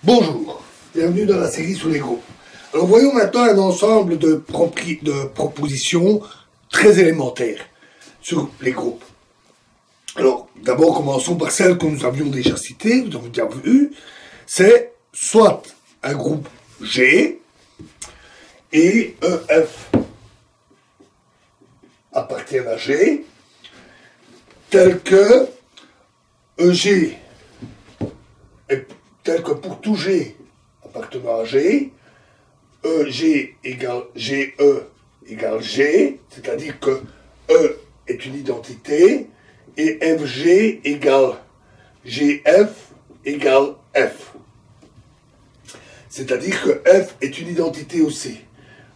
Bonjour, bienvenue dans la série sur les groupes. Alors voyons maintenant un ensemble de propositions très élémentaires sur les groupes. Alors d'abord commençons par celle que nous avions déjà citée, nous avons déjà vu, c'est soit un groupe G et EF appartiennent à G, tel que EG est tel que pour tout G appartenant à G, EG égale GE égale G, c'est-à-dire que E est une identité, et FG égale GF égale F. C'est-à-dire que F est une identité aussi.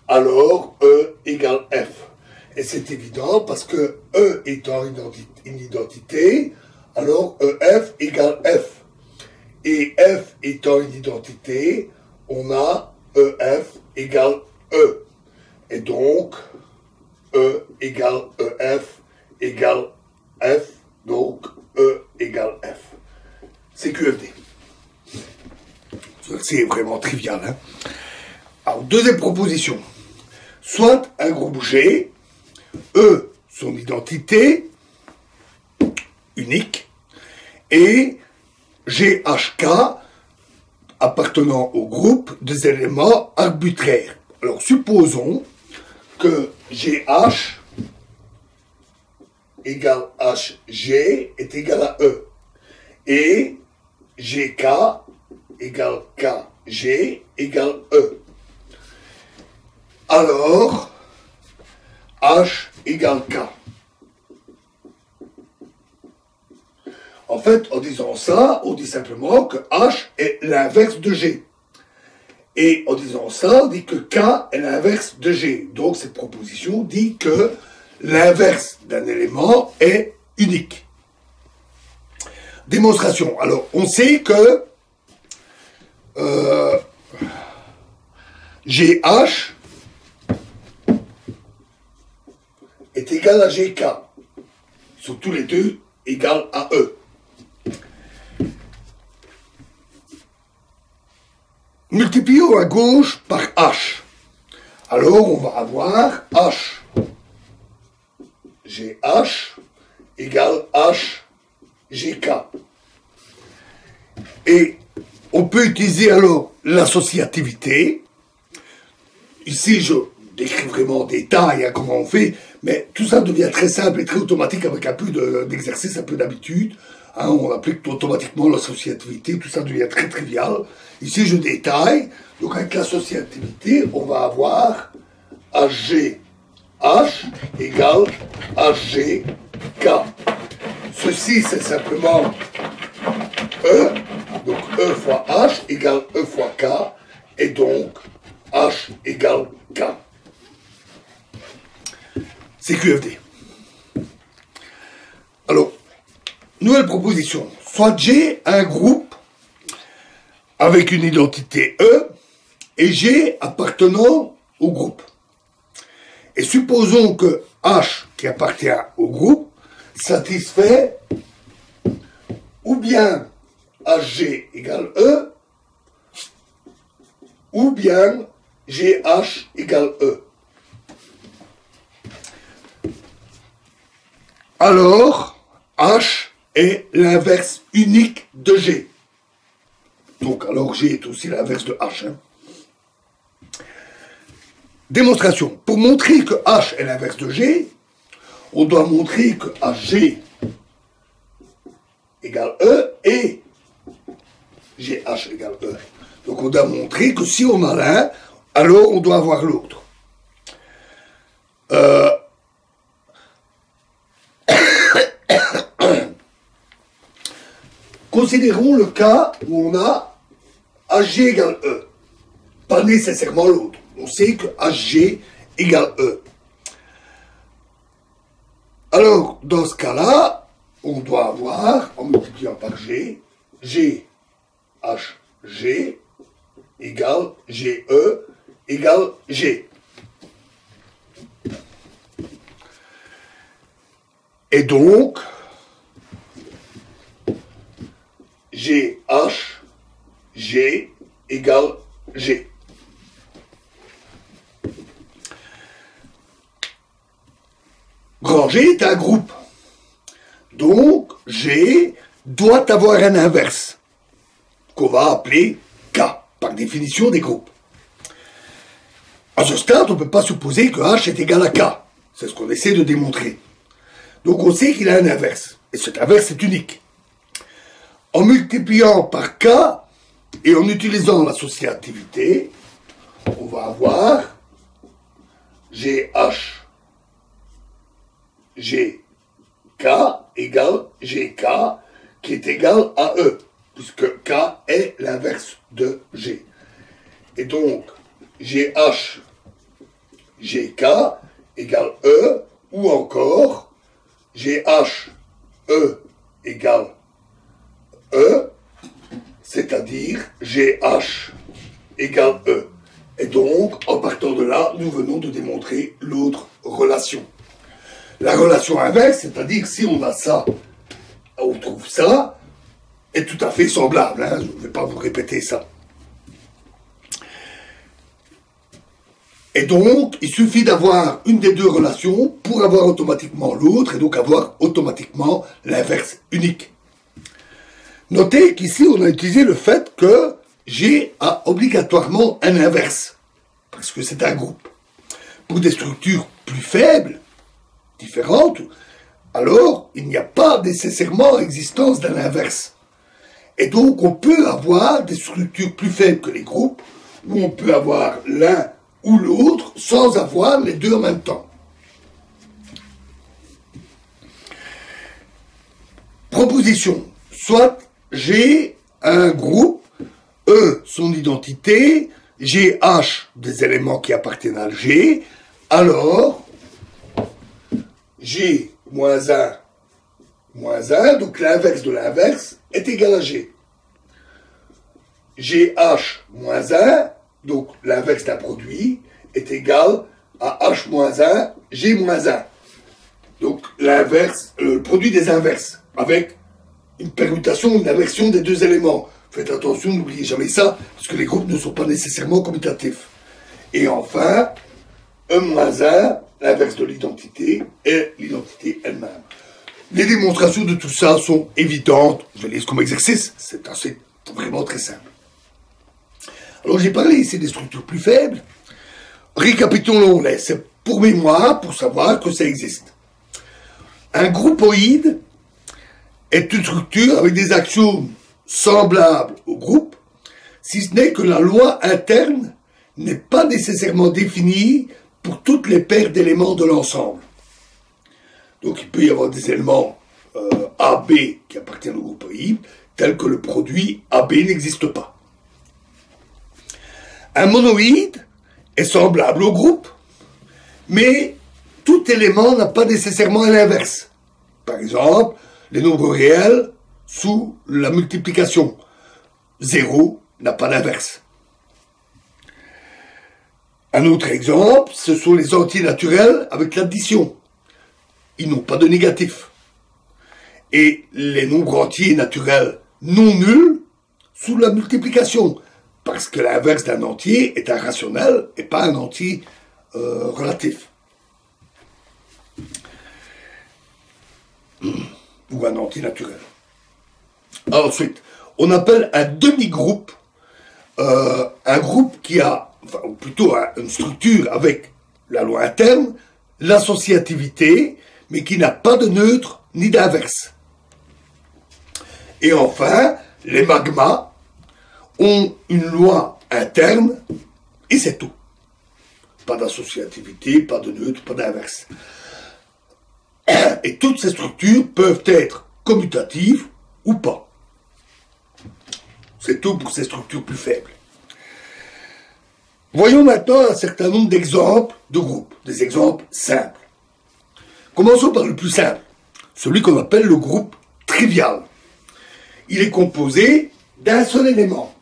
Alors E égale F. Et c'est évident parce que E étant une identité, alors EF égale F. Et F étant une identité, on a EF égale E. Et donc, E égale EF égale F, donc E égale F. C'est QFD. C'est vraiment trivial. Hein? Alors, deuxième proposition. Soit un groupe G, E, son identité, unique, et GHK appartenant au groupe des éléments arbitraires. Alors supposons que GH égale HG est égal à E et GK égale KG égale E. Alors H égale K. En fait, en disant ça, on dit simplement que H est l'inverse de G. Et en disant ça, on dit que K est l'inverse de G. Donc cette proposition dit que l'inverse d'un élément est unique. Démonstration. Alors, on sait que GH est égal à GK. Ils sont tous les deux égaux à E. Multiplions à gauche par H. Alors, on va avoir H. GH égale H, GK. Et on peut utiliser alors l'associativité. Ici, je décris vraiment en détail comment on fait, mais tout ça devient très simple et très automatique avec un peu d'exercice, un peu d'habitude. Hein, on applique automatiquement l'associativité, tout ça devient très trivial. Ici, je détaille. Donc, avec l'associativité, on va avoir HG H égale HGK. Ceci, c'est simplement E. Donc, E fois H égale E fois K. Et donc, H égale K. C'est QFD. Alors, nouvelle proposition. Soit G a un groupe avec une identité E et G appartenant au groupe. Et supposons que H, qui appartient au groupe, satisfait ou bien HG égale E, ou bien GH égale E. Alors, H est l'inverse unique de G. Donc, alors G est aussi l'inverse de H. Hein. Démonstration. Pour montrer que H est l'inverse de G, on doit montrer que HG égale E et GH égale E. Donc on doit montrer que si on a l'un, alors on doit avoir l'autre. Considérons le cas où on a HG égale E. Pas nécessairement l'autre. On sait que HG égale E. Alors, dans ce cas-là, on doit avoir, en multipliant par G, G, H, G, égale GE, égale G. Et donc, GH G égale G. Grand G est un groupe. Donc, G doit avoir un inverse, qu'on va appeler K, par définition des groupes. À ce stade, on ne peut pas supposer que H est égal à K. C'est ce qu'on essaie de démontrer. Donc on sait qu'il a un inverse. Et cet inverse est unique. En multipliant par K et en utilisant l'associativité, on va avoir GH GK égale GK qui est égal à E, puisque K est l'inverse de G. Et donc, GH GK égale E, ou encore GH E égale E, c'est-à-dire GH égale E. Et donc, en partant de là, nous venons de démontrer l'autre relation. La relation inverse, c'est-à-dire si on a ça, on trouve ça, est tout à fait semblable. Hein, je ne vais pas vous répéter ça. Et donc, il suffit d'avoir une des deux relations pour avoir automatiquement l'autre, et donc avoir automatiquement l'inverse unique. Notez qu'ici, on a utilisé le fait que G a obligatoirement un inverse, parce que c'est un groupe. Pour des structures plus faibles, différentes, alors il n'y a pas nécessairement existence d'un inverse. Et donc, on peut avoir des structures plus faibles que les groupes, où on peut avoir l'un ou l'autre sans avoir les deux en même temps. Proposition. Soit G un groupe, E son identité, GH des éléments qui appartiennent à G, alors G moins 1 moins 1, donc l'inverse de l'inverse est égal à G. GH moins 1, donc l'inverse d'un produit, est égal à H moins 1, G moins 1. Donc l'inverse, le produit des inverses, avec une permutation, une inversion des deux éléments. Faites attention, n'oubliez jamais ça, parce que les groupes ne sont pas nécessairement commutatifs. Et enfin, E moins 1, l'inverse de l'identité, et l'identité elle-même. Les démonstrations de tout ça sont évidentes. Je les laisse comme exercice, c'est vraiment très simple. Alors j'ai parlé ici des structures plus faibles. Récapitulons-les, c'est pour mémoire, pour savoir que ça existe. Un groupoïde est une structure avec des axiomes semblables au groupe, si ce n'est que la loi interne n'est pas nécessairement définie pour toutes les paires d'éléments de l'ensemble. Donc il peut y avoir des éléments AB qui appartiennent au groupoïde, tels que le produit AB n'existe pas. Un monoïde est semblable au groupe, mais tout élément n'a pas nécessairement un inverse. Par exemple, les nombres réels sous la multiplication. 0 n'a pas d'inverse. Un autre exemple, ce sont les entiers naturels avec l'addition. Ils n'ont pas de négatif. Et les nombres entiers naturels non nuls sous la multiplication. Parce que l'inverse d'un entier est un rationnel et pas un entier relatif. Ou un entier naturel. Ensuite, on appelle un demi-groupe un groupe qui a, enfin, ou plutôt une structure avec la loi interne, l'associativité, mais qui n'a pas de neutre ni d'inverse. Et enfin, les magmas ont une loi interne, et c'est tout. Pas d'associativité, pas de neutre, pas d'inverse. Et toutes ces structures peuvent être commutatives ou pas. C'est tout pour ces structures plus faibles. Voyons maintenant un certain nombre d'exemples de groupes, des exemples simples. Commençons par le plus simple, celui qu'on appelle le groupe trivial. Il est composé d'un seul élément,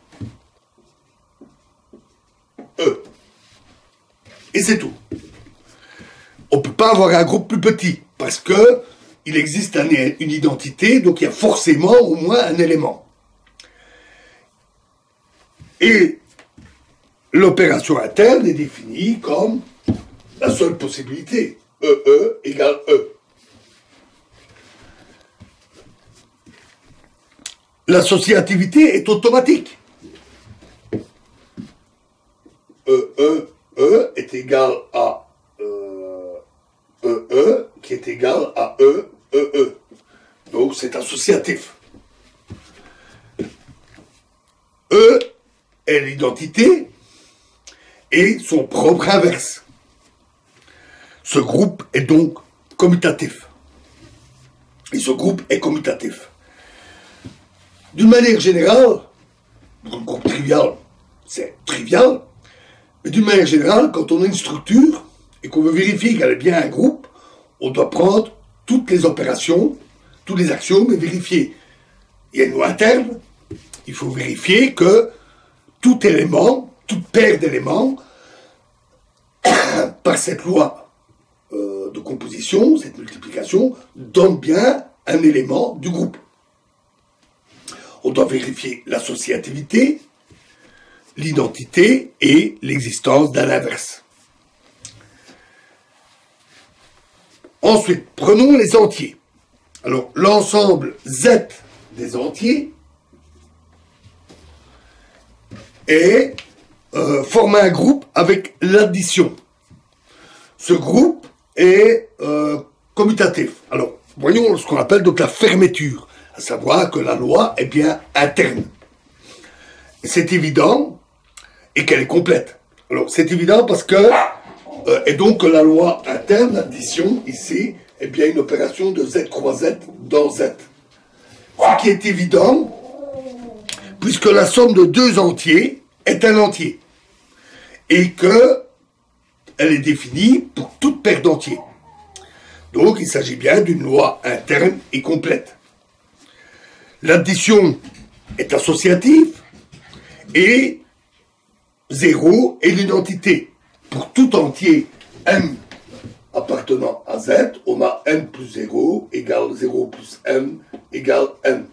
E. Et c'est tout. On ne peut pas avoir un groupe plus petit, parce que il existe une identité, donc il y a forcément au moins un élément. Et l'opération interne est définie comme la seule possibilité. E égale E. L'associativité est automatique. E est égal à qui est égal à E. Donc c'est associatif. E est l'identité et son propre inverse. Ce groupe est donc commutatif. Et ce groupe est commutatif. D'une manière générale, pour un groupe trivial, c'est trivial, mais d'une manière générale, quand on a une structure et qu'on veut vérifier qu'elle est bien un groupe, on doit prendre toutes les opérations, tous les axiomes et vérifier. Il y a une loi interne, il faut vérifier que tout élément, toute paire d'éléments, par cette loi de composition, cette multiplication, donne bien un élément du groupe. On doit vérifier l'associativité, l'identité et l'existence d'un inverse. Ensuite, prenons les entiers. Alors, l'ensemble Z des entiers forme un groupe avec l'addition. Ce groupe est commutatif. Alors, voyons ce qu'on appelle donc la fermeture, à savoir que la loi est bien interne. C'est évident et qu'elle est complète. Alors, c'est évident parce que, et donc que la loi interne, l'addition, ici, est bien une opération de Z croix Z dans Z. Ce qui est évident, puisque la somme de deux entiers est un entier. Et que elle est définie pour toute paire d'entiers. Donc, il s'agit bien d'une loi interne et complète. L'addition est associative et 0 est l'identité. Pour tout entier m appartenant à z, on a n plus 0 égale 0 plus m égale n.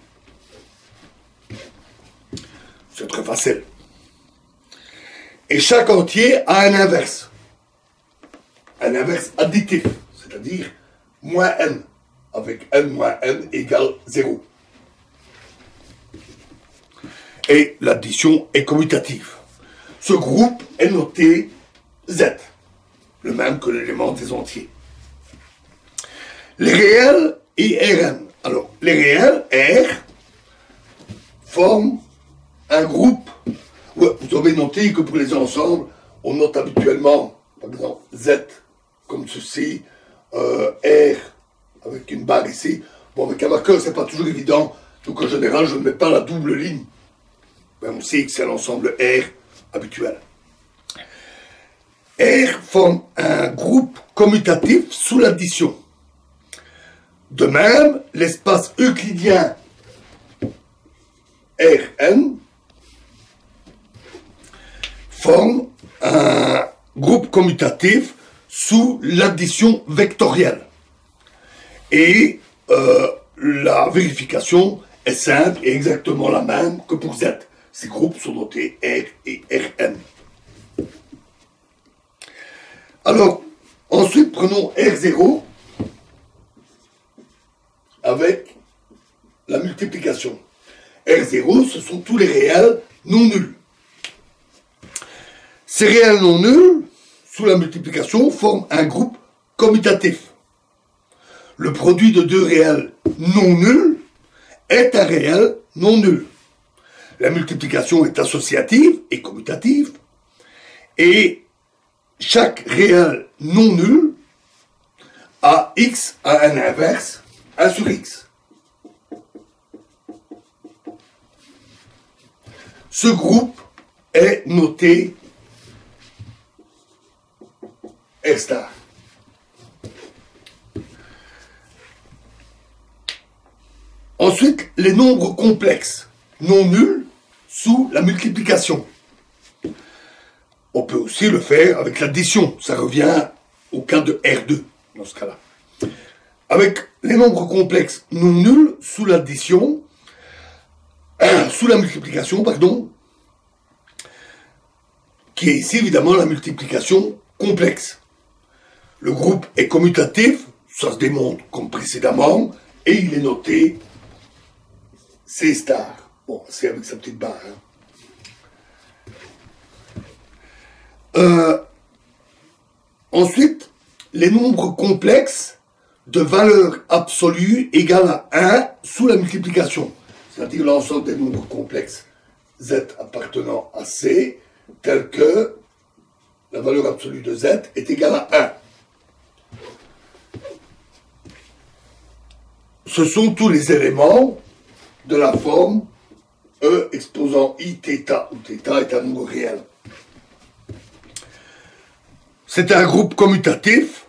C'est très facile. Et chaque entier a un inverse additif, c'est-à-dire moins n, avec n moins n égale 0. Et l'addition est commutative. Ce groupe est noté Z, le même que l'élément des entiers. Les réels et Rn. Alors, les réels, R, forment un groupe. Ouais, vous avez noté que pour les ensembles, on note habituellement, par exemple, Z comme ceci, R avec une barre ici. Bon, avec un marqueur, c'est pas toujours évident. Donc, en général, je ne mets pas la double ligne. Ben, on sait que c'est l'ensemble R habituel. R forme un groupe commutatif sous l'addition. De même, l'espace euclidien Rn forme un groupe commutatif sous l'addition vectorielle. Et la vérification est simple et exactement la même que pour Z. Ces groupes sont notés R et Rn. Alors, ensuite, prenons R0 avec la multiplication. R0, ce sont tous les réels non nuls. Ces réels non nuls, sous la multiplication, forment un groupe commutatif. Le produit de deux réels non nuls est un réel non nul. La multiplication est associative et commutative, et chaque réel non nul a x a un inverse, 1 sur x. Ce groupe est noté R star. Ensuite, les nombres complexes non nuls sous la multiplication. On peut aussi le faire avec l'addition. Ça revient au cas de R2, dans ce cas-là. Avec les nombres complexes non nuls sous l'addition, sous la multiplication, pardon, qui est ici évidemment la multiplication complexe. Le groupe est commutatif, ça se démontre comme précédemment, et il est noté C star. Bon, c'est avec sa petite barre. Ensuite, les nombres complexes de valeur absolue égale à 1 sous la multiplication. C'est-à-dire l'ensemble des nombres complexes Z appartenant à C, tel que la valeur absolue de Z est égale à 1. Ce sont tous les éléments de la forme E exposant I θ, où θ est un nombre réel. C'est un groupe commutatif,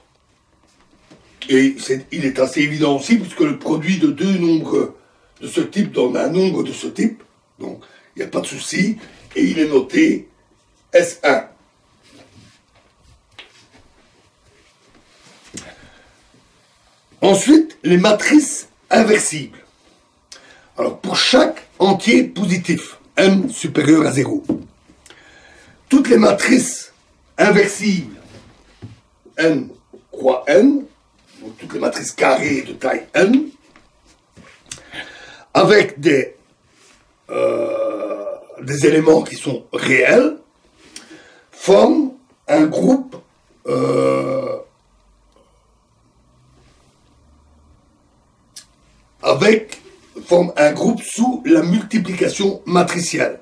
et il est assez évident aussi, puisque le produit de deux nombres de ce type donne un nombre de ce type, donc il n'y a pas de souci, et il est noté S1. Ensuite, les matrices inversibles. Alors, pour chaque entier positif, n supérieur à 0, toutes les matrices inversibles, n croix n, donc toutes les matrices carrées de taille n, avec des éléments qui sont réels, forment un groupe sous la multiplication matricielle.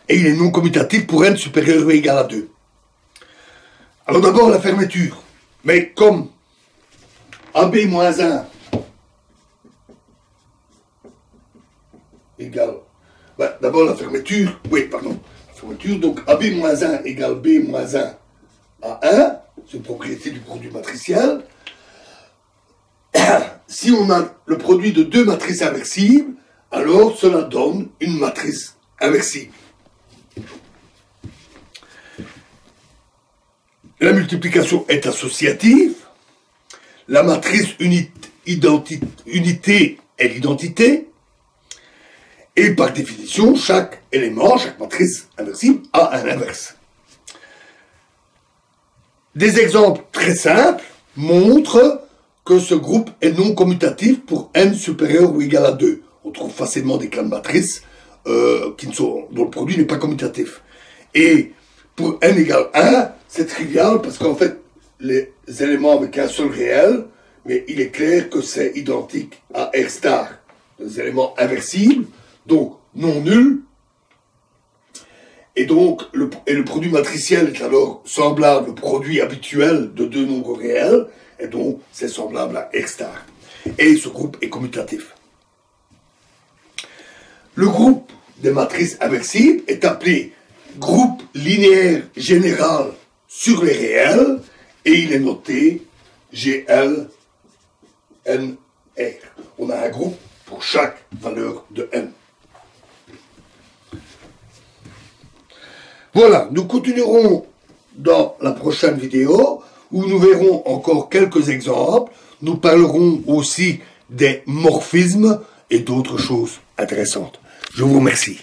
Et il est non commutatif pour n supérieur ou égal à 2. Alors d'abord la fermeture. Mais comme AB-1 égale... d'abord la fermeture, la fermeture, donc AB-1 égale B-1 à 1, c'est une propriété du produit matriciel. Si on a le produit de deux matrices inversibles, alors cela donne une matrice inversible. La multiplication est associative. La matrice unité est l'identité. Et par définition, chaque élément, chaque matrice inversible a un inverse. Des exemples très simples montrent que ce groupe est non commutatif pour n supérieur ou égal à 2. On trouve facilement des cas de matrices dont le produit n'est pas commutatif. Et pour n égale 1, c'est trivial parce qu'en fait, les éléments avec un seul réel, mais il est clair que c'est identique à R star, des éléments inversibles, donc non nuls. Et donc, le produit matriciel est alors semblable au produit habituel de deux nombres réels, et donc c'est semblable à R star. Et ce groupe est commutatif. Le groupe des matrices inversibles est appelé groupe linéaire général sur les réels, et il est noté GL NR. On a un groupe pour chaque valeur de n. Voilà, nous continuerons dans la prochaine vidéo où nous verrons encore quelques exemples. Nous parlerons aussi des morphismes et d'autres choses intéressantes. Je vous remercie.